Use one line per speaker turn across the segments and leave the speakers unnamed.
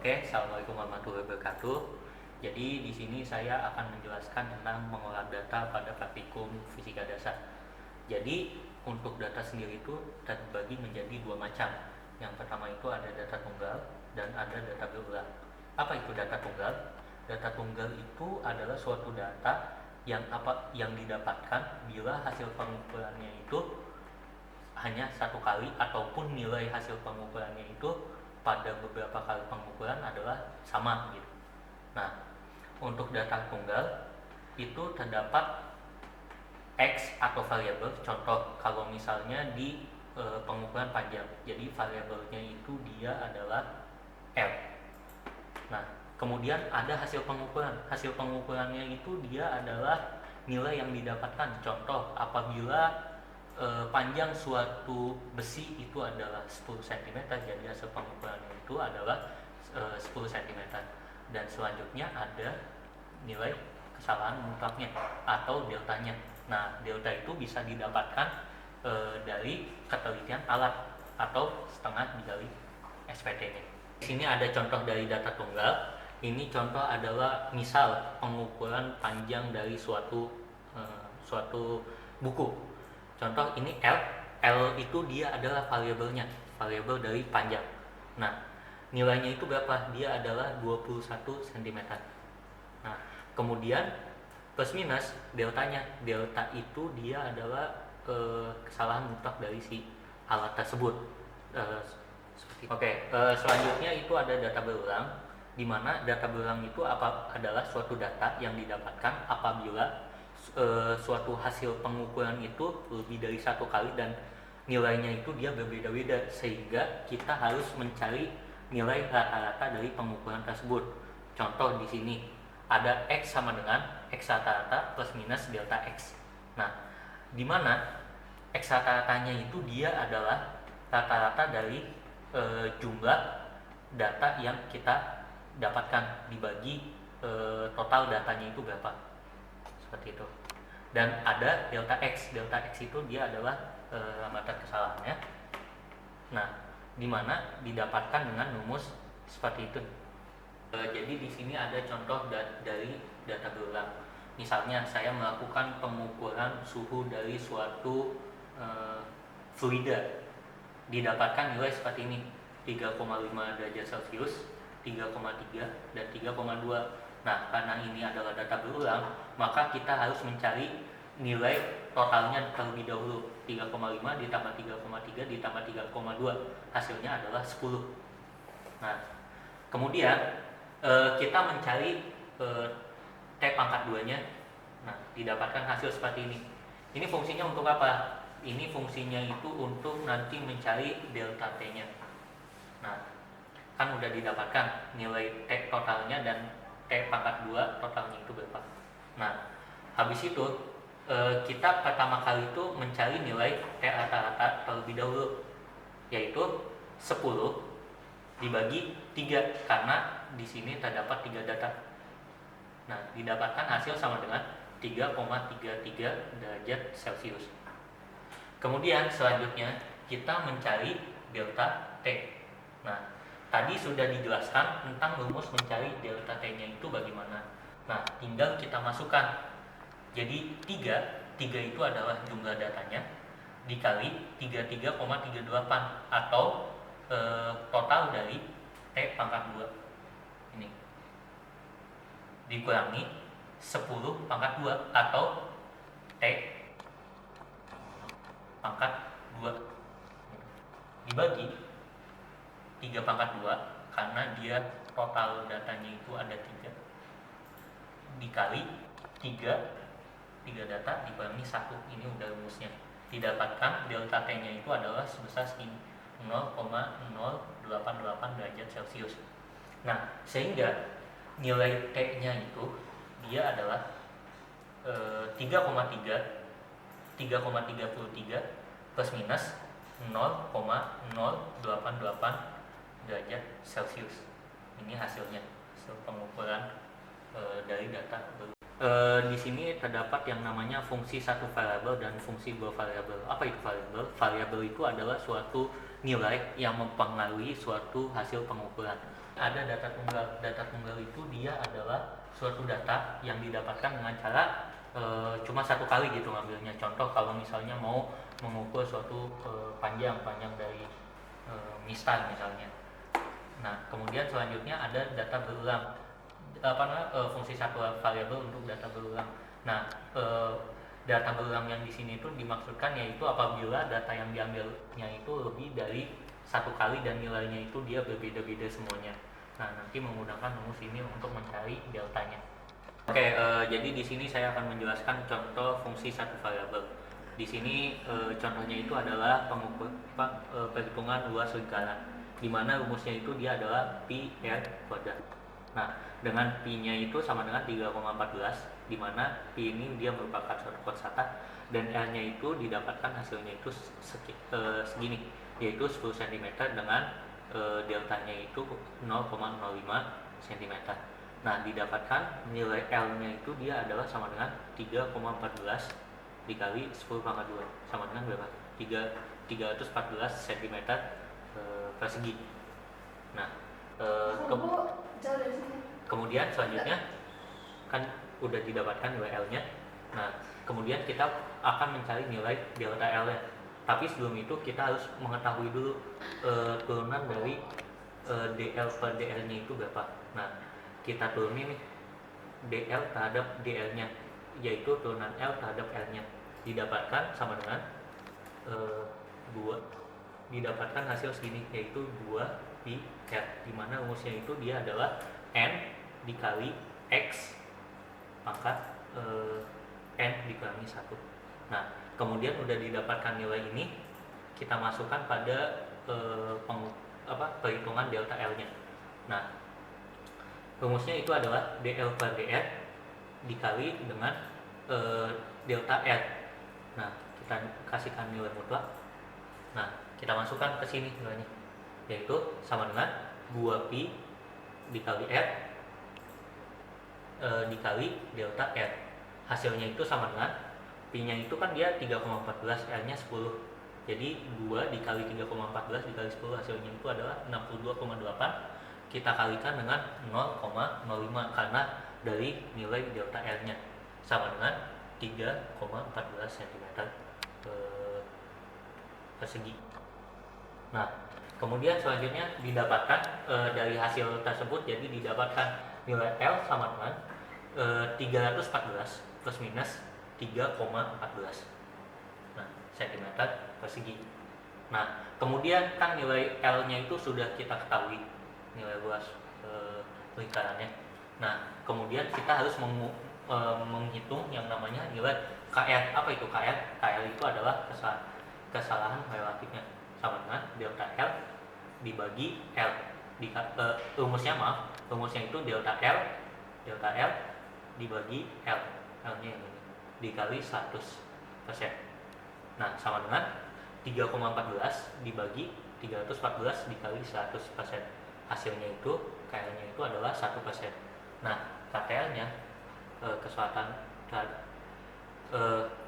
Oke, Assalamualaikum warahmatullahi wabarakatuh. Jadi di sini saya akan menjelaskan tentang mengolah data pada praktikum fisika dasar. Jadi untuk data sendiri itu terbagi menjadi dua macam. Yang pertama itu ada data tunggal dan ada data berulang. Apa itu data tunggal? Data tunggal itu adalah suatu data yang didapatkan bila hasil pengumpulannya itu hanya satu kali ataupun nilai hasil pengumpulannya itu pada beberapa kali pengumpulan adalah sama gitu. Nah, untuk data tunggal itu terdapat X atau variabel. Contoh kalau misalnya di pengumpulan panjang, jadi variabelnya itu dia adalah L. Nah, kemudian ada hasil pengumpulan. Hasil pengumpulannya itu dia adalah nilai yang didapatkan. Contoh apabila panjang suatu besi itu adalah 10 cm, jadi hasil pengumpulannya itu adalah 10 cm. Dan selanjutnya ada nilai kesalahan mutlaknya atau deltanya. Nah, delta itu bisa didapatkan dari ketelitian alat atau setengah dikali SPT-nya. Di sini ada contoh dari data tunggal. Ini contoh adalah misal pengumpulan panjang dari suatu buku. Contoh ini L itu dia adalah variabelnya, variabel dari panjang. Nah, nilainya itu berapa? Dia adalah 21 cm. Nah, kemudian plus minus deltanya. Delta itu dia adalah kesalahan mutlak dari si alat tersebut. Selanjutnya itu ada data berulang, di mana data berulang itu adalah suatu data yang didapatkan apabila suatu hasil pengukuran itu lebih dari satu kali dan nilainya itu dia berbeda-beda, sehingga kita harus mencari nilai rata-rata dari pengukuran tersebut. Contoh di sini ada X sama dengan X rata-rata plus minus delta X. Nah, di mana X rata-ratanya itu dia adalah rata-rata dari jumlah data yang kita dapatkan dibagi total datanya itu berapa, seperti itu. Dan ada delta X. Delta X itu dia adalah hambatan kesalahannya. Nah, di mana didapatkan dengan rumus seperti itu. Jadi di sini ada contoh dari data berulang. Misalnya saya melakukan pengukuran suhu dari suatu fluida, didapatkan nilai seperti ini, 3,5 derajat Celcius, 3,3 dan 3,2. Nah, karena ini adalah data berulang, maka kita harus mencari nilai totalnya terlebih dahulu. 3,5 ditambah 3,3 ditambah 3,2, hasilnya adalah 10. Nah, kemudian kita mencari T pangkat 2-nya. Nah, didapatkan hasil seperti ini. Ini fungsinya untuk apa? Ini fungsinya itu untuk nanti mencari delta T-nya. Nah, kan udah didapatkan nilai T totalnya dan T pangkat 2 totalnya itu berapa. Nah, habis itu kita pertama kali itu mencari nilai T rata-rata terlebih dahulu, yaitu 10 dibagi 3, karena di sini terdapat 3 data. Nah, didapatkan hasil sama dengan 3,33 derajat Celcius. Kemudian selanjutnya kita mencari delta T. Nah, tadi sudah dijelaskan tentang rumus mencari delta T-nya itu bagaimana. Nah, tinggal kita masukkan. Jadi 3 itu adalah jumlah datanya dikali 33,38 atau total dari T pangkat 2 ini dikurangi 10 pangkat 2 atau T pangkat 2 dibagi 3 pangkat 2, karena dia total datanya itu ada 3, dikali 3 data dikurangi 1. Ini udah rumusnya. Didapatkan delta T-nya itu adalah sebesar 0,088 derajat Celcius. Nah, sehingga nilai T-nya itu dia adalah 3,33 plus minus 0,088 derajat Celcius. Ini hasilnya, hasil pengukuran dari data. Di sini terdapat yang namanya fungsi satu variabel dan fungsi dua variabel. Apa itu variabel? Variabel itu adalah suatu nilai yang mempengaruhi suatu hasil pengukuran. Ada data tunggal. Data tunggal itu dia adalah suatu data yang didapatkan dengan cara cuma satu kali gitu ngambilnya. Contoh kalau misalnya mau mengukur suatu panjang dari mistar misalnya. Nah, kemudian selanjutnya ada data berulang. Fungsi satu variabel untuk data berulang. Nah, data berulang yang di sini itu dimaksudkan yaitu apabila data yang diambilnya itu lebih dari satu kali dan nilainya itu dia berbeda-beda semuanya. Nah, nanti menggunakan rumus ini untuk mencari deltanya. Oke, jadi di sini saya akan menjelaskan contoh fungsi satu variabel. Di sini contohnya itu adalah perhitungan luas lingkaran, di mana rumusnya itu dia adalah pi r kuadrat. Nah, dengan pi-nya itu sama dengan 3,14, di mana pi ini dia merupakan suatu konstanta dan r-nya itu didapatkan hasilnya itu segini, yaitu 10 cm dengan deltanya itu 0,05 cm. Nah, didapatkan nilai L-nya itu dia adalah sama dengan 3,14 dikali 10 pangkat 2 sama dengan berapa? 314 cm persegi. Nah, kemudian selanjutnya kan udah didapatkan nilai L-nya. Nah, kemudian kita akan mencari nilai delta L-nya. Tapi sebelum itu kita harus mengetahui dulu turunan dari DL per DL-nya itu berapa. Nah, kita turunin nih DL terhadap DL-nya, yaitu turunan L terhadap L-nya. Didapatkan sama dengan 2, didapatkan hasil segini, yaitu 2 pi R, dimana rumusnya itu dia adalah N dikali X pangkat N dikurangi 1. Nah, kemudian udah didapatkan nilai ini, kita masukkan pada perhitungan delta L-nya. Nah, rumusnya itu adalah DL per DR dikali dengan delta R. Nah, kita kasihkan nilai mutlak. Nah, kita masukkan ke sini nilainya, yaitu sama dengan 2 pi dikali R dikali delta R. Hasilnya itu sama dengan pi-nya itu kan dia 3,14, R-nya 10. Jadi 2 dikali 3,14 dikali 10 hasilnya itu adalah 62,8. Kita kalikan dengan 0,05 karena dari nilai delta R-nya sama dengan 3,14 cm persegi. Nah, kemudian selanjutnya didapatkan dari hasil tersebut, jadi didapatkan nilai L sama dengan 314 plus minus 3,14 cm persegi. Nah, kemudian kan nilai L-nya itu sudah kita ketahui, nilai luas lingkarannya. Nah, kemudian kita harus menghitung yang namanya nilai KR. Apa itu KR? KR itu adalah kesalahan relatifnya, sama dengan delta L dibagi L. Rumusnya itu delta L dibagi L, L-nya yang ini dikali 100%. Nah, sama dengan 3,14 dibagi 314 dikali 100%. Hasilnya itu KL-nya itu adalah 1%. Nah, KTL-nya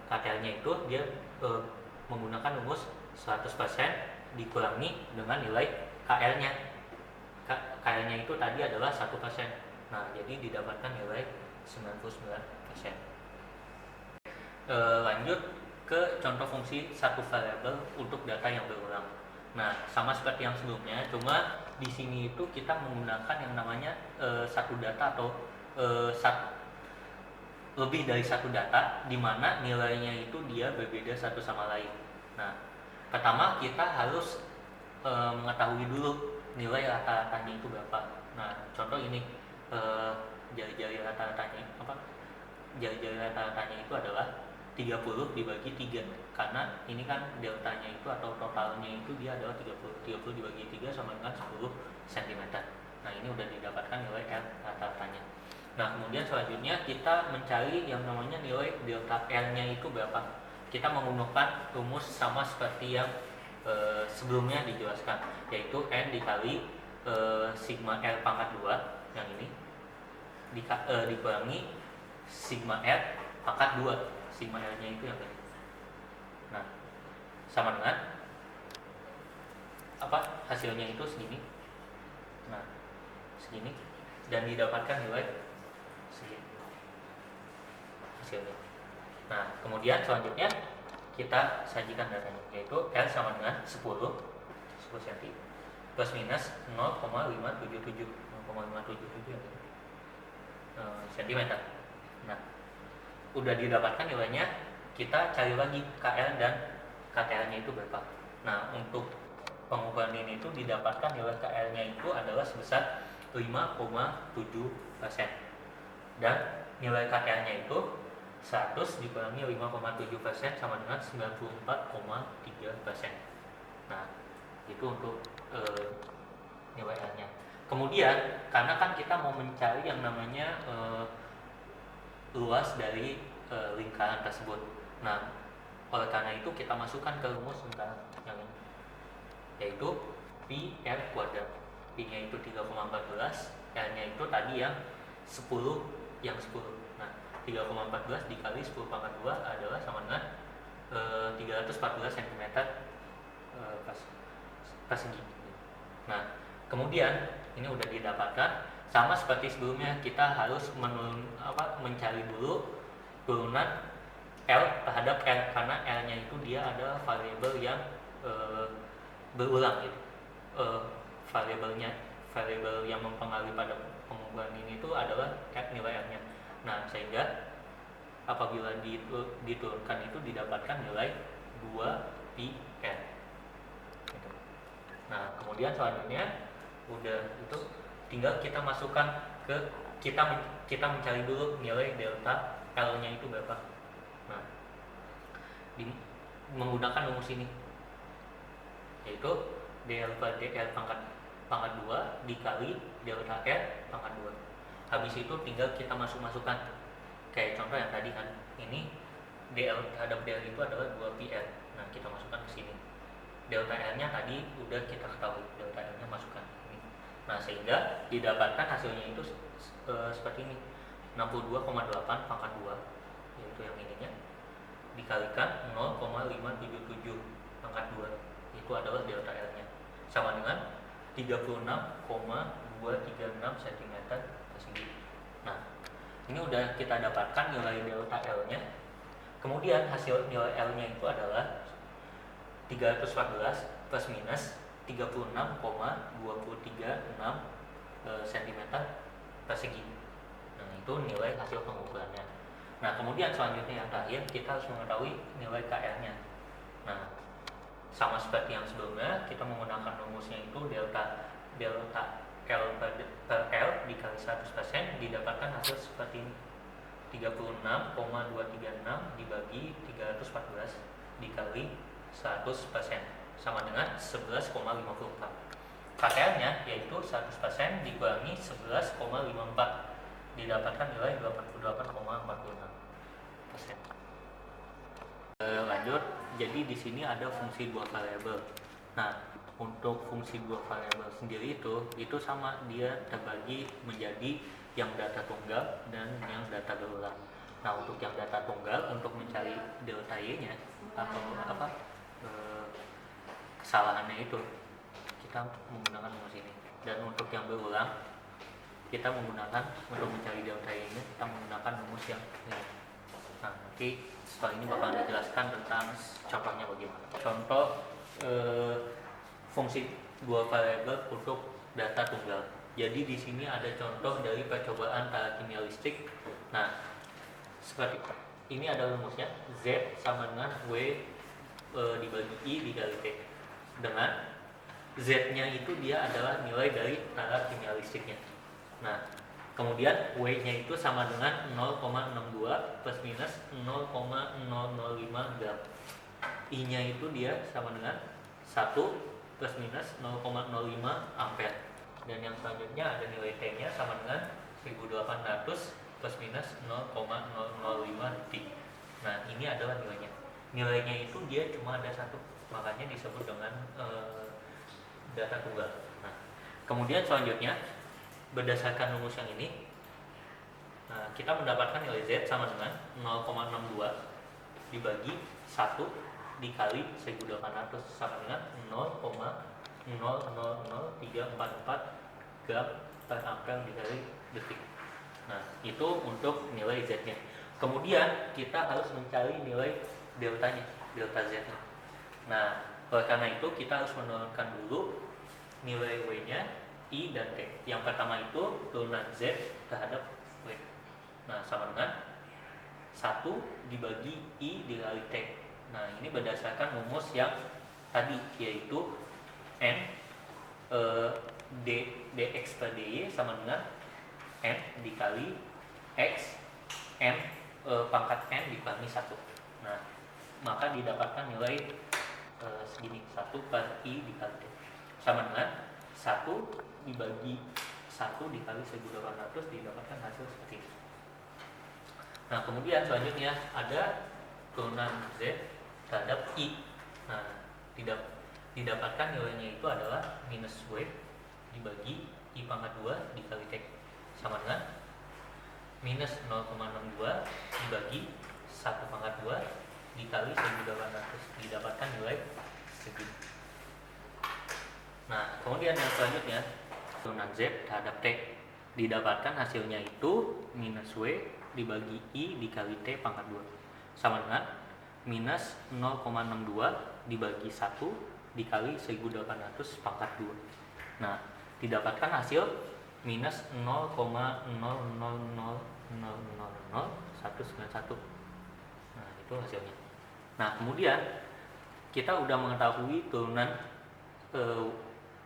KTL-nya itu dia menggunakan rumus 100% dikurangi dengan nilai KL-nya. KL-nya itu tadi adalah 1%. Nah, jadi didapatkan nilai 99%. Lanjut ke contoh fungsi satu variabel untuk data yang berulang. Nah, sama seperti yang sebelumnya, cuma di sini itu kita menggunakan yang namanya satu data atau lebih dari satu data, di mana nilainya itu dia berbeda satu sama lain. Nah, pertama kita harus mengetahui dulu nilai rata-ratanya itu berapa. Nah, contoh ini jari-jari rata-ratanya jari-jari rata-ratanya itu adalah 30 dibagi 3, karena ini kan deltanya itu atau totalnya itu dia adalah 30 dibagi 3 sama dengan 10 cm. Nah, ini udah didapatkan nilai R rata-ratanya. Nah, kemudian selanjutnya kita mencari yang namanya nilai delta R-nya itu berapa. Kita menggunakan rumus sama seperti yang sebelumnya dijelaskan, yaitu N dikali sigma R pangkat 2 yang ini dikurangi sigma R pangkat 2. Sigma R nya itu yang tadi. Nah, sama dengan apa, hasilnya itu segini. Nah, segini, dan didapatkan nilai segini hasilnya. Nah, kemudian selanjutnya kita sajikan datanya, yaitu R sama dengan 10 cm plus minus 0,577 cm. Nah, udah didapatkan nilainya, kita cari lagi KL dan KTL nya itu berapa. Nah, untuk pengukuran ini itu didapatkan nilai KL nya itu adalah sebesar 5,7%, dan nilai KTL nya itu 100 dikurangi 5,7% sama dengan 94,3%. Nah, itu untuk nilai R nya. Kemudian karena kan kita mau mencari yang namanya luas dari lingkaran tersebut. Nah, oleh karena itu kita masukkan ke rumus lingkaran yang ini, yaitu pi R kuadrat. Pi nya itu 3,14, R nya itu tadi yang 10 yang 10. Nah, 3,14 dikali 10 pangkat 2 adalah sama dengan 314 cm persegi. Nah, kemudian ini udah didapatkan, sama seperti sebelumnya kita harus mencari dulu turunan L terhadap R, karena R nya itu dia adalah variabel yang berulang gitu. Variabel yang mempengaruhi pada pengukuran ini itu adalah nilai R nya. Nah, sehingga apabila diturunkan itu didapatkan nilai 2pi R. Nah, kemudian selanjutnya udah itu tinggal kita masukkan ke kita mencari dulu nilai delta L nya itu berapa. Nah, menggunakan rumus ini, yaitu dl per dl pangkat 2 dikali delta R pangkat 2. Habis itu tinggal kita masukkan kayak contoh yang tadi kan, ini dl terhadap dl itu adalah 2pi R. Nah, kita masukkan ke sini. Delta R nya tadi udah kita ketahui, delta R nya masukkan ini. Nah, sehingga didapatkan hasilnya itu seperti ini, 62,8 pangkat 2, yaitu yang ininya, dikalikan 0,577 pangkat 2, itu adalah delta R nya, sama dengan 36,236 cm persegi. Nah, ini udah kita dapatkan nilai delta L nya. Kemudian hasil nilai L nya itu adalah 314 plus minus 36,236 cm persegi. Nah, itu nilai hasil pengukurannya. Nah, kemudian selanjutnya yang terakhir kita harus mengetahui nilai KL nya. Nah, sama seperti yang sebelumnya, kita menggunakan rumusnya itu delta L per L dikali 100%, didapatkan hasil seperti ini, 36,236 dibagi 314 dikali 100% sama dengan 11,54. KTL nya yaitu 100% dikurangi 11,54, didapatkan nilai 88,46%. Lanjut, jadi di sini ada fungsi dua variabel. Nah, untuk fungsi dua variabel sendiri itu sama, dia terbagi menjadi yang data tunggal dan yang data berulang. Nah, untuk yang data tunggal, untuk mencari delta y-nya atau kesalahannya itu, kita menggunakan rumus ini. Dan untuk yang berulang, kita menggunakan, untuk mencari delta y-nya, kita menggunakan rumus yang ini. Nah, nanti setelah ini bakal dijelaskan tentang contohnya bagaimana. Contoh fungsi dua variabel untuk data tunggal. Jadi di sini ada contoh dari percobaan tara kimia listrik. Nah, seperti ini ada rumusnya, Z sama dengan W dibagi I dikali T, dengan Z-nya itu dia adalah nilai dari tara kimia listriknya. Nah, kemudian W-nya itu sama dengan 0,62 plus minus 0,005 gram. I-nya itu dia sama dengan 1 plus minus 0,05 ampere. Dan yang selanjutnya ada nilai T-nya sama dengan 1800 plus minus 0,005 T. Nah, ini adalah nilainya. Nilainya itu dia cuma ada satu, makanya disebut dengan data tunggal. Nah, kemudian selanjutnya berdasarkan rumus yang ini, Nah, kita mendapatkan nilai Z sama dengan 0,62 dibagi 1 dikali 1800 sama dengan 0,000344 gram per ampere dikali detik. Nah, itu untuk nilai Z-nya. Kemudian kita harus mencari nilai deltanya, delta Z-nya. Nah, oleh karena itu kita harus menurunkan dulu nilai W-nya, I dan T. Yang pertama itu turunan Z terhadap W. Nah, sama dengan 1 dibagi I dikali T. Nah, ini berdasarkan rumus yang tadi, yaitu N dx per dy sama dengan N dikali X N pangkat N dikurangi 1. Nah, maka didapatkan nilai segini, 1 per I dikali T sama dengan 1 dibagi 1 dikali 1800 didapatkan hasil seperti ini. Nah, kemudian selanjutnya ada turunan Z terhadap I. Nah, didapatkan nilainya itu adalah minus W dibagi I pangkat 2 dikali T sama dengan minus 0,62 dibagi 1 pangkat 2 dikali 1800 didapatkan nilai segini. Nah, kemudian yang selanjutnya turunan Z terhadap T, didapatkan hasilnya itu minus W dibagi I dikali T pangkat 2 sama dengan minus 0,62 dibagi 1 dikali 1800 pangkat 2. Nah, didapatkan hasil minus 0,00000191. Nah, itu hasilnya. Nah, kemudian kita udah mengetahui turunan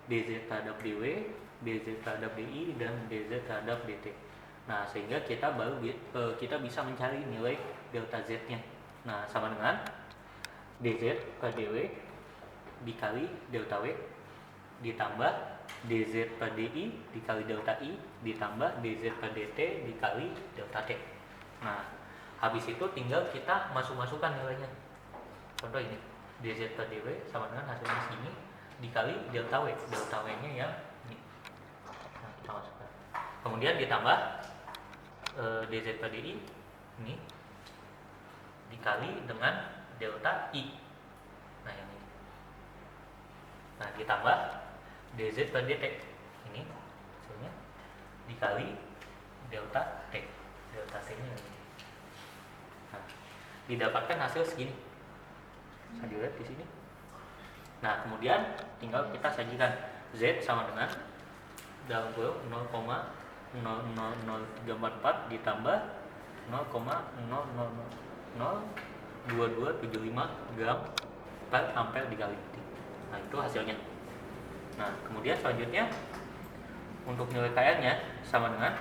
dz terhadap dw, dz terhadap di, dan dz terhadap dt. Nah, sehingga kita kita bisa mencari nilai delta z-nya. Nah, sama dengan dz per dw dikali delta w ditambah dz per di dikali delta i ditambah dz per dt dikali delta t. Nah, habis itu tinggal kita masukkan nilainya. Contoh ini, dz per dw sama dengan hasilnya segini dikali delta w nya yang ini. Nah, kita masukkan. Kemudian ditambah dz per di ini dikali dengan delta i. Nah, yang ini. Nah, ditambah dz per dt ini hasilnya dikali delta t. Delta t nya ini. Nah, didapatkan hasil segini. Bisa dilihat di sini. Nah, kemudian tinggal kita sajikan Z sama dengan dalam kurung 0,00034 ditambah 0,00002275 gram per ampere dikali detik. Nah, itu hasilnya. Nah, kemudian selanjutnya untuk nilai KR-nya sama dengan,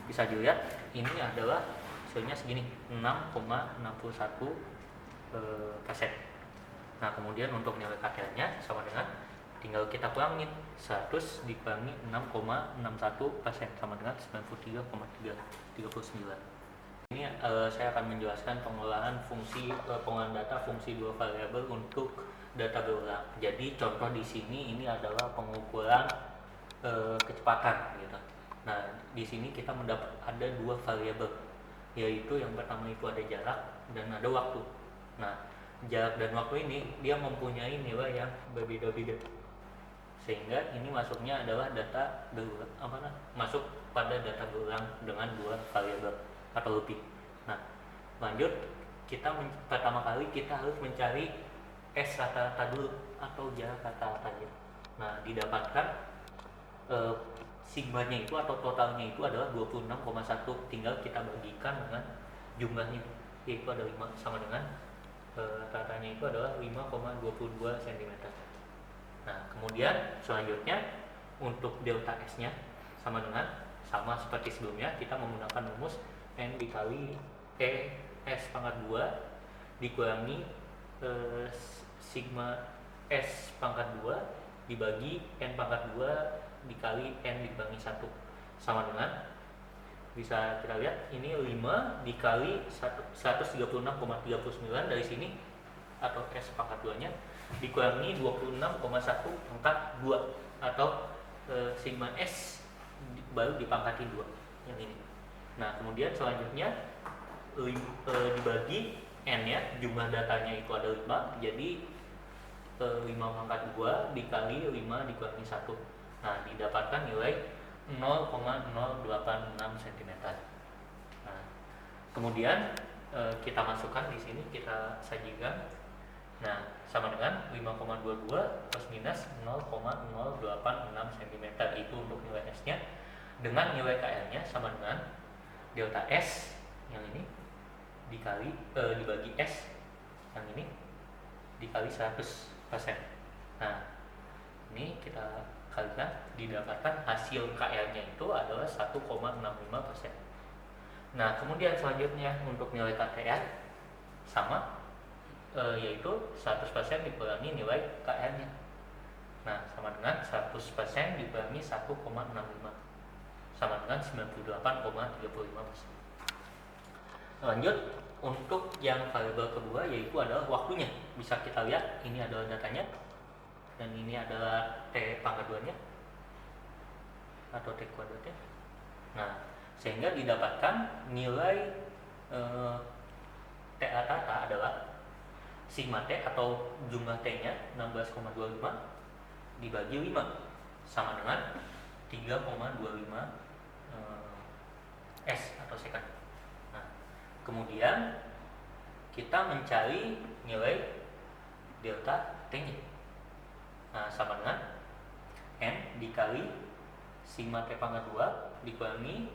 bisa dilihat ini adalah hasilnya segini, 6,61%. Nah, kemudian untuk nilai KR-nya sama dengan, tinggal kita kurangin 100 dikurangi 6,61% sama dengan 93,39. Ini saya akan menjelaskan pengolahan pengolahan data fungsi dua variabel untuk data berulang. Jadi contoh di sini ini adalah pengukuran kecepatan gitu. Nah, di sini kita mendapat ada dua variabel, yaitu yang pertama itu ada jarak dan ada waktu. Nah, jarak dan waktu ini dia mempunyai nilai yang berbeda-beda, sehingga ini masuknya adalah data berulang, masuk pada data berulang dengan dua variabel atau lebih. Nah, lanjut, pertama kali kita harus mencari S rata-rata dulu atau jarak rata-ratanya. Nah, didapatkan sigmanya itu atau totalnya itu adalah 26,1, tinggal kita bagikan dengan jumlahnya, yaitu ada 5 sama dengan rata-ratanya itu adalah 5,22 cm. Nah, kemudian selanjutnya untuk delta S-nya sama seperti sebelumnya, kita menggunakan rumus N dikali E S pangkat 2 dikurangi sigma S pangkat 2 dibagi N pangkat 2 dikali N dikurangi 1 sama dengan, bisa kita lihat ini 5 dikali 136,39 dari sini atau S pangkat 2 nya dikurangi 26,1 pangkat 2 atau sigma S baru dipangkati 2 yang ini. Nah, kemudian selanjutnya dibagi n ya, jumlah datanya itu ada 5, jadi 5 pangkat 2 dikali 5 dikurangi 1. Nah, didapatkan nilai 0,086 cm. Nah, kemudian kita masukkan di sini, kita sajikan. Nah, sama dengan 5,22 plus minus 0,086 cm itu untuk nilai S-nya, dengan nilai KL-nya sama dengan delta S yang ini dibagi S yang ini dikali 100%. Nah, ini kita kalikan, didapatkan hasil KL-nya itu adalah 1,65%. Nah, kemudian selanjutnya untuk nilai KTR sama, yaitu 100% dikurangi nilai KL-nya. Nah, sama dengan 100% dikurangi 1,65 sama dengan 98,35%. Lanjut, untuk yang variabel kedua yaitu adalah waktunya. Bisa kita lihat, ini adalah datanya dan ini adalah T pangkat 2-nya atau T kuadratnya. Nah, sehingga didapatkan nilai T rata adalah sigma T atau jumlah T-nya 16,25 dibagi 5 sama dengan 3,25 S atau second. Nah, kemudian kita mencari nilai delta T-nya. Nah, sama dengan N dikali sigma T pangkat 2 dikurangi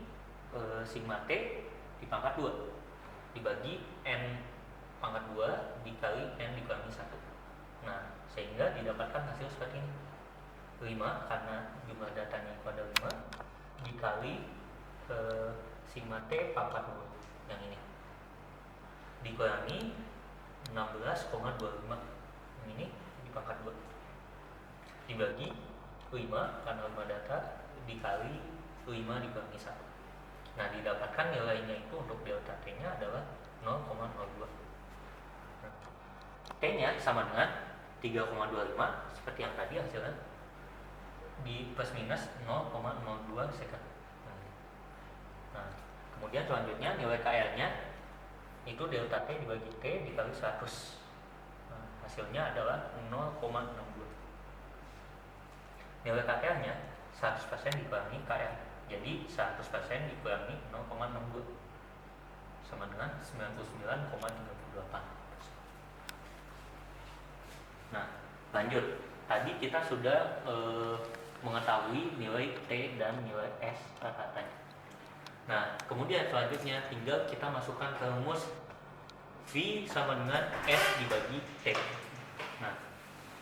sigma T di pangkat 2 dibagi N pangkat 2 dikali N dikurangi 1. Nah, sehingga didapatkan hasil seperti ini. 5 karena jumlah datanya itu ada 5 dikali sigma T pangkat 2 yang ini dikurangi 16,25 yang ini di pangkat 2 dibagi 5 karena 5 data dikali 5 dikurangi 1. Nah, didapatkan nilainya itu untuk delta T-nya adalah 0,02. T-nya sama dengan 3,25 seperti yang tadi hasilnya, di plus minus 0,02 second. Nah, kemudian selanjutnya nilai KL-nya itu delta T dibagi T dikali 100. Nah, hasilnya adalah 0,62. Nilai KL-nya 100% dikurangi KL. Jadi 100% dikurangi 0,62 sama dengan 99,38. Nah, lanjut. Tadi kita sudah mengetahui nilai T dan nilai S rata-ratanya. Nah, kemudian selanjutnya tinggal kita masukkan ke rumus V sama dengan S dibagi T. Nah,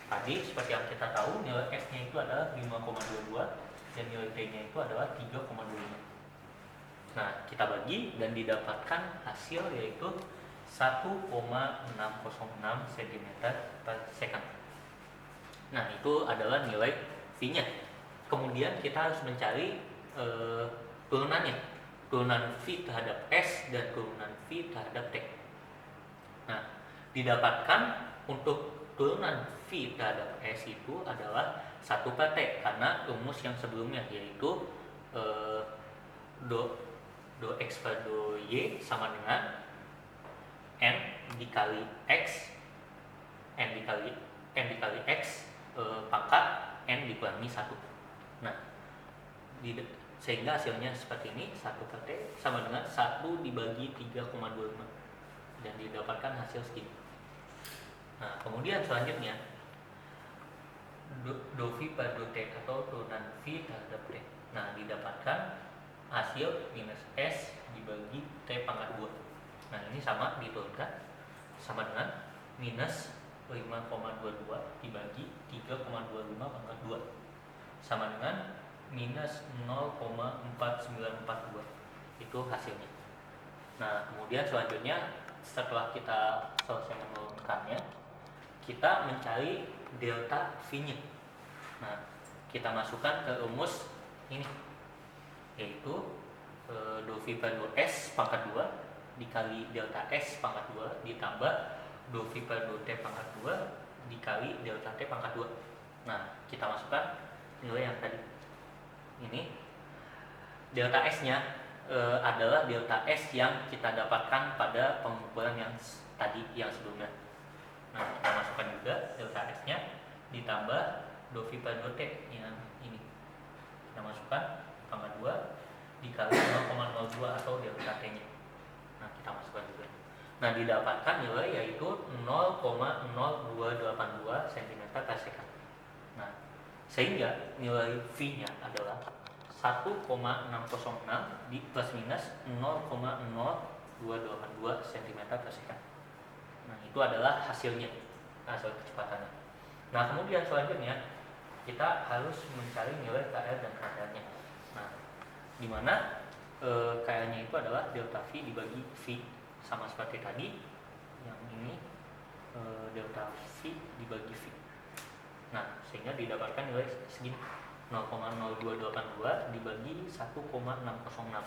tadi seperti yang kita tahu nilai S-nya itu adalah 5,22 dan nilai T-nya itu adalah 3,25. Nah, kita bagi dan didapatkan hasil yaitu 1,606 cm per second. Nah, itu adalah nilai V-nya. Kemudian kita harus mencari turunannya, turunan V terhadap S dan turunan V terhadap T. Nah, didapatkan untuk turunan V terhadap S itu adalah 1 per T karena rumus yang sebelumnya yaitu do X per do Y sama dengan N dikali X X pangkat N dikurangi 1. Nah, sehingga hasilnya seperti ini, 1 per T sama dengan 1 dibagi 3,25 dan didapatkan hasil segini. Nah, kemudian selanjutnya do V per do T atau turunan V terhadap T. Nah, didapatkan hasil minus S dibagi T pangkat 2. Nah, ini sama diturunkan sama dengan minus 5,22 dibagi 3,25 pangkat 2 sama dengan minus 0,4942. Itu hasilnya. Nah, kemudian selanjutnya setelah kita selesai menurunkannya, kita mencari delta V-nya. Nah, kita masukkan ke rumus ini yaitu do V per do S pangkat 2 dikali delta S pangkat 2 ditambah do V per do T pangkat 2 dikali delta T pangkat 2. Nah, kita masukkan nilai yang tadi. Ini delta S-nya adalah delta S yang kita dapatkan pada pengukuran yang tadi yang sebelumnya. Nah, kita masukkan juga delta S-nya ditambah dou V per dou T yang ini. Kita masukkan pangkat 2 dikali 0,02 atau delta T-nya. Nah, kita masukkan juga. Nah, didapatkan nilai yaitu 0,0282 cm per second. Nah, sehingga nilai V-nya adalah 1,606 di plus minus 0,0282 cm per second. Nah, itu adalah hasilnya, hasil kecepatannya. Nah, kemudian selanjutnya kita harus mencari nilai KR dan KR-nya. Nah, di mana KR-nya itu adalah delta V dibagi V, sama seperti tadi. Yang ini delta V dibagi V. Nah, sehingga didapatkan nilai segini, 0,0282 dibagi 1,606,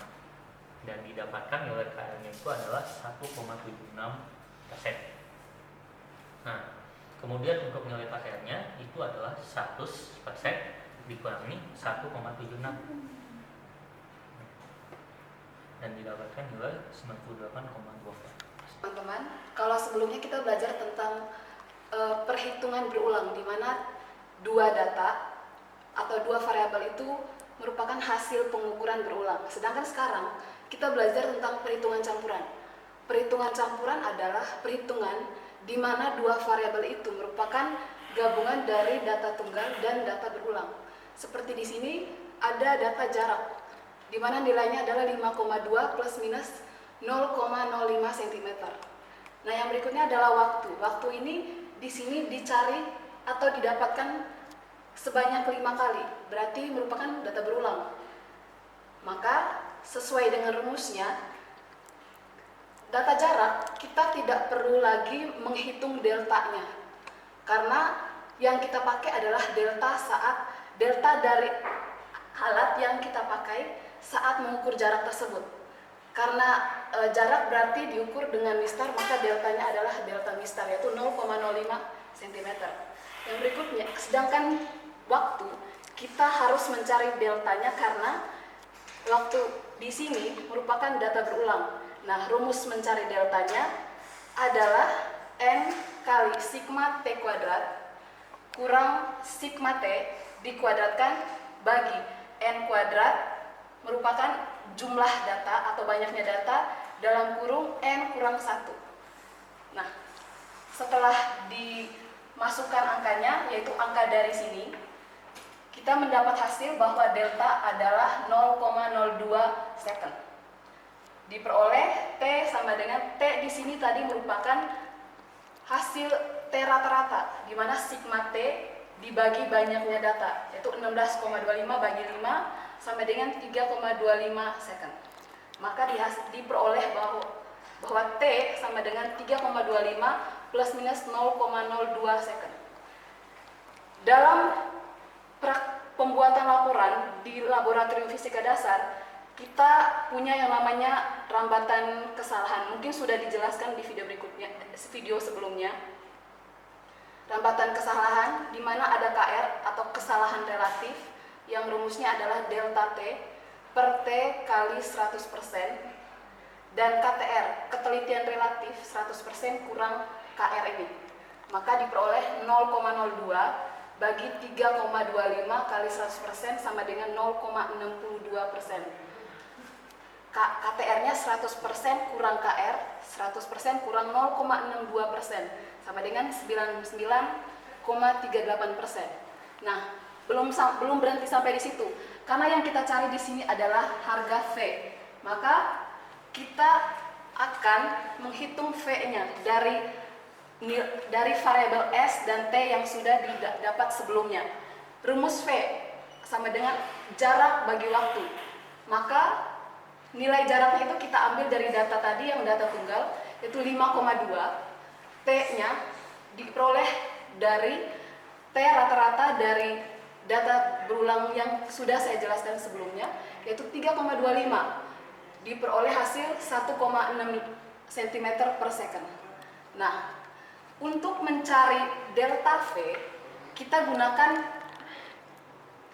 dan didapatkan nilai KR-nya itu adalah 1,76%. Nah, kemudian untuk nilai KR-nya itu adalah 100% dikurangi 1,76, dan didapatkan nilai 98,2.
Teman-teman, kalau sebelumnya kita belajar tentang perhitungan berulang, di mana dua data atau dua variabel itu merupakan hasil pengukuran berulang. Sedangkan sekarang kita belajar tentang perhitungan campuran. Perhitungan campuran adalah perhitungan di mana dua variabel itu merupakan gabungan dari data tunggal dan data berulang. Seperti di sini ada data jarak, di mana nilainya adalah 5,2 plus minus 0,05 cm. Nah, yang berikutnya adalah waktu. Waktu ini di sini dicari atau didapatkan sebanyak 5 kali, berarti merupakan data berulang. Maka sesuai dengan rumusnya, data jarak kita tidak perlu lagi menghitung deltanya, karena yang kita pakai adalah delta dari alat yang kita pakai saat mengukur jarak tersebut. Karena jarak berarti diukur dengan mistar, maka deltanya adalah delta mistar, yaitu 0,05 cm. Yang berikutnya, sedangkan waktu kita harus mencari deltanya karena waktu di sini merupakan data berulang. Nah, rumus mencari deltanya adalah N kali sigma T kuadrat kurang sigma T dikuadratkan bagi N kuadrat merupakan jumlah data atau banyaknya data dalam kurung N kurang 1. Nah, setelah dimasukkan angkanya, yaitu angka dari sini, kita mendapat hasil bahwa delta adalah 0,02 second. Diperoleh T sama dengan T di sini tadi merupakan hasil T rata-rata, di mana sigma T dibagi banyaknya data, yaitu 16,25 bagi 5 sama dengan 3,25 second. Maka diperoleh bahwa T sama dengan 3,25 plus minus 0,02 second. Dalam pembuatan laporan di laboratorium fisika dasar, kita punya yang namanya rambatan kesalahan. Mungkin sudah dijelaskan di video sebelumnya. Rambatan kesalahan di mana ada KR atau kesalahan relatif yang rumusnya adalah delta T per T kali 100%, dan KTR, ketelitian relatif 100% kurang KR ini. Maka diperoleh 0,02 bagi 3,25 kali 100% sama dengan 0,62%. KTR-nya 100% kurang KR, 100% kurang 0,62% sama dengan 99,38%. Nah, belum berhenti sampai di situ. Karena yang kita cari di sini adalah harga V. Maka kita akan menghitung V-nya dari variabel S dan T yang sudah didapat sebelumnya. Rumus V sama dengan jarak bagi waktu. Maka nilai jaraknya itu kita ambil dari data tadi yang data tunggal, yaitu 5,2. T-nya diperoleh dari T rata-rata dari data berulang yang sudah saya jelaskan sebelumnya, yaitu 3,25. Diperoleh hasil 1,6 cm per second. Nah, untuk mencari delta V, kita gunakan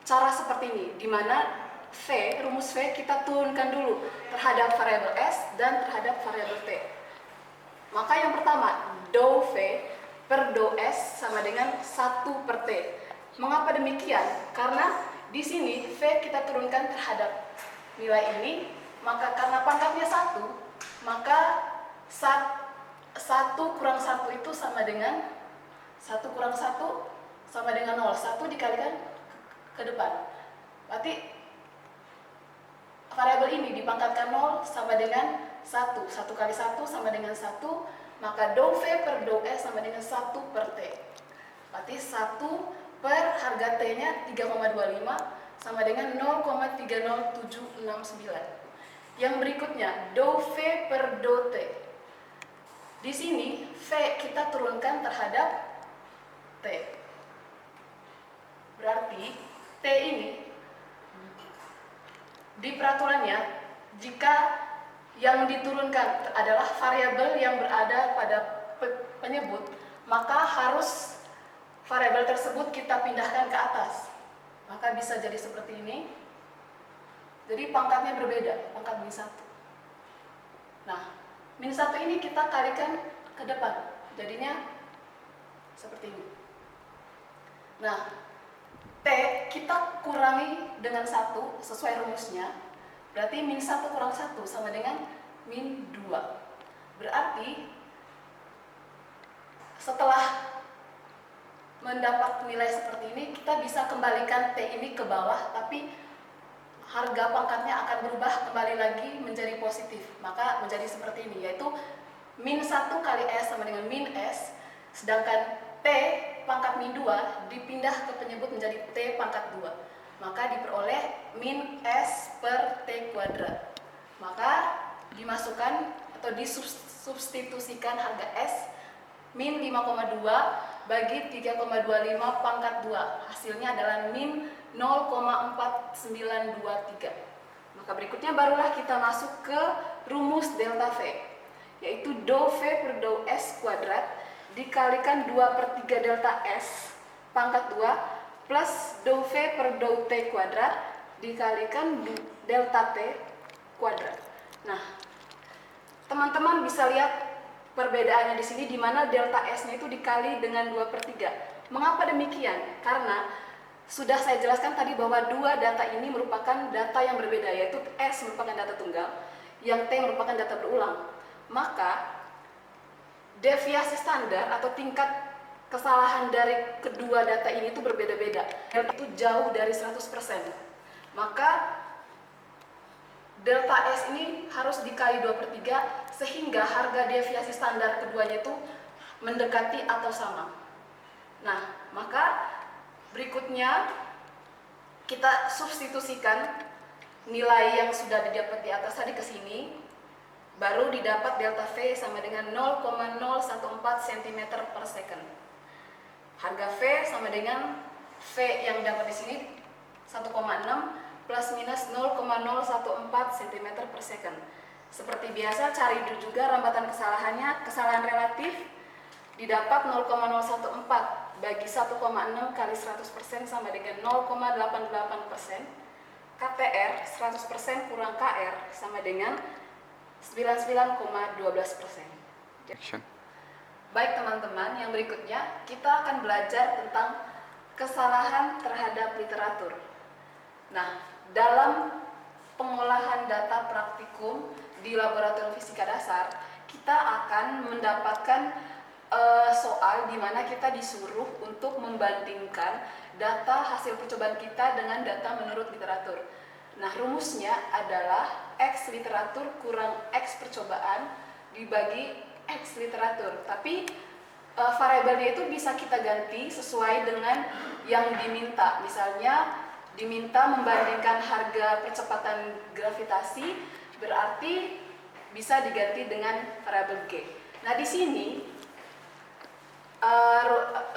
cara seperti ini, di mana V, rumus rumus V kita turunkan dulu terhadap variabel S dan terhadap variabel T. Maka yang pertama, dou V per dou S sama dengan 1 per T. Mengapa demikian? Karena di sini V kita turunkan terhadap nilai ini, maka karena pangkatnya 1, maka 1 kurang 1 itu sama dengan 1 kurang 1 sama dengan 0. 1 dikalikan ke depan. Berarti variabel ini dipangkatkan 0 sama dengan 1. 1 kali 1 sama dengan 1, maka dou V per dou S sama dengan 1 per T. Berarti 1 per harga T-nya 3,25 sama dengan 0,30769. Yang berikutnya, dou V per dou T. Di sini V kita turunkan terhadap T. Berarti T ini di peraturannya, jika yang diturunkan adalah variabel yang berada pada penyebut, maka harus variabel tersebut kita pindahkan ke atas. Maka bisa jadi seperti ini. Jadi pangkatnya berbeda, pangkat min 1. Nah, min 1 ini kita kalikan ke depan, jadinya seperti ini. Nah, T kita kurangi dengan 1 sesuai rumusnya. Berarti min 1 kurang 1 sama dengan min 2. Berarti setelah mendapat nilai seperti ini, kita bisa kembalikan T ini ke bawah, tapi harga pangkatnya akan berubah kembali lagi menjadi positif. Maka menjadi seperti ini, yaitu min 1 kali S sama dengan min S, sedangkan T pangkat min 2 dipindah ke penyebut menjadi T pangkat 2. Maka diperoleh min S per T kuadrat. Maka dimasukkan atau disubstitusikan harga S min 5,2 bagi 3,25 pangkat 2. Hasilnya adalah min 0,4923. Maka berikutnya barulah kita masuk ke rumus delta V, yaitu dou V per dou S kuadrat dikalikan 2/3 delta S pangkat 2 plus dou V per dou T kuadrat dikalikan delta T kuadrat. Nah, teman-teman bisa lihat perbedaannya di sini, di mana delta S-nya itu dikali dengan 2/3. Mengapa demikian? Karena sudah saya jelaskan tadi bahwa dua data ini merupakan data yang berbeda, yaitu S merupakan data tunggal, yang T merupakan data berulang. Maka deviasi standar atau tingkat kesalahan dari kedua data ini itu berbeda-beda. Delta itu jauh dari 100%. Maka delta S ini harus dikali 2/3 sehingga harga deviasi standar keduanya itu mendekati atau sama. Nah, maka berikutnya kita substitusikan nilai yang sudah didapat di atas tadi ke sini, baru didapat delta V sama dengan 0,014 cm per second. Harga V sama dengan V yang dapat di sini 1,6 plus minus 0,014 cm per second. Seperti biasa, cari juga rambatan kesalahannya. Kesalahan relatif didapat 0,014 bagi 1,6 kali 100% sama dengan 0,88%. KTR 100% kurang KR sama dengan 99,12%. Baik teman-teman, yang berikutnya kita akan belajar tentang kesalahan terhadap literatur. Nah, dalam pengolahan data praktikum di laboratorium fisika dasar, kita akan mendapatkan soal di mana kita disuruh untuk membandingkan data hasil percobaan kita dengan data menurut literatur. Nah, rumusnya adalah X literatur kurang X percobaan dibagi X literatur. Tapi variabelnya itu bisa kita ganti sesuai dengan yang diminta. Misalnya diminta membandingkan harga percepatan gravitasi, berarti bisa diganti dengan variabel G. Nah, di sini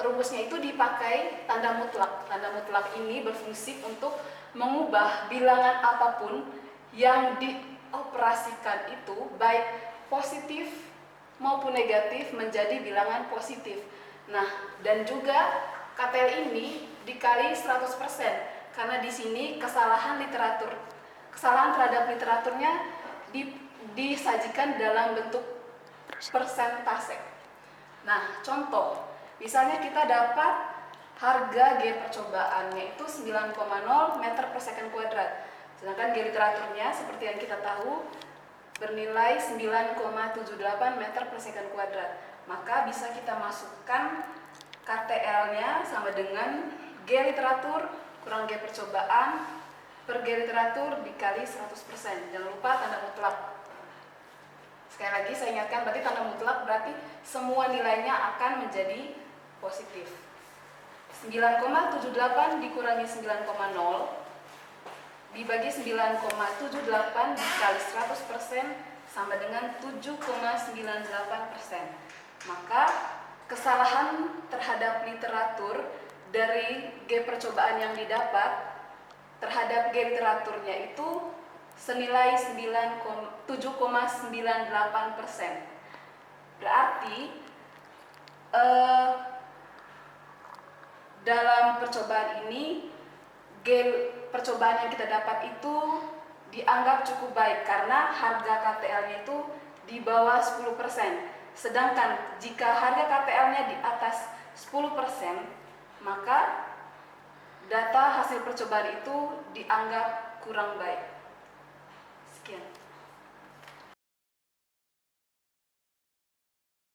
rumusnya itu dipakai tanda mutlak. Tanda mutlak ini berfungsi untuk mengubah bilangan apapun yang dioperasikan itu, baik positif maupun negatif, menjadi bilangan positif. Nah, dan juga KTL ini dikali 100%, karena di sini kesalahan kesalahan terhadap literaturnya disajikan dalam bentuk persentase. Nah, contoh, misalnya kita dapat harga G percobaannya itu 9,0 meter per second kuadrat, sedangkan G literaturnya seperti yang kita tahu bernilai 9,78 meter per second kuadrat. Maka bisa kita masukkan KTL-nya sama dengan G literatur kurang G percobaan per G literatur dikali 100%. Jangan lupa tanda mutlak. Sekali lagi saya ingatkan, berarti tanda mutlak berarti semua nilainya akan menjadi positif. 9,78 dikurangi 9,0 dibagi 9,78 dikali 100% sama dengan 7,98%. Maka kesalahan terhadap literatur dari G percobaan yang didapat terhadap G literaturnya itu senilai 7,98%. Berarti dalam percobaan ini G percobaan yang kita dapat itu dianggap cukup baik karena harga KTL-nya itu di bawah 10%. Sedangkan jika harga KTL-nya di atas 10%, maka data hasil percobaan itu dianggap kurang baik.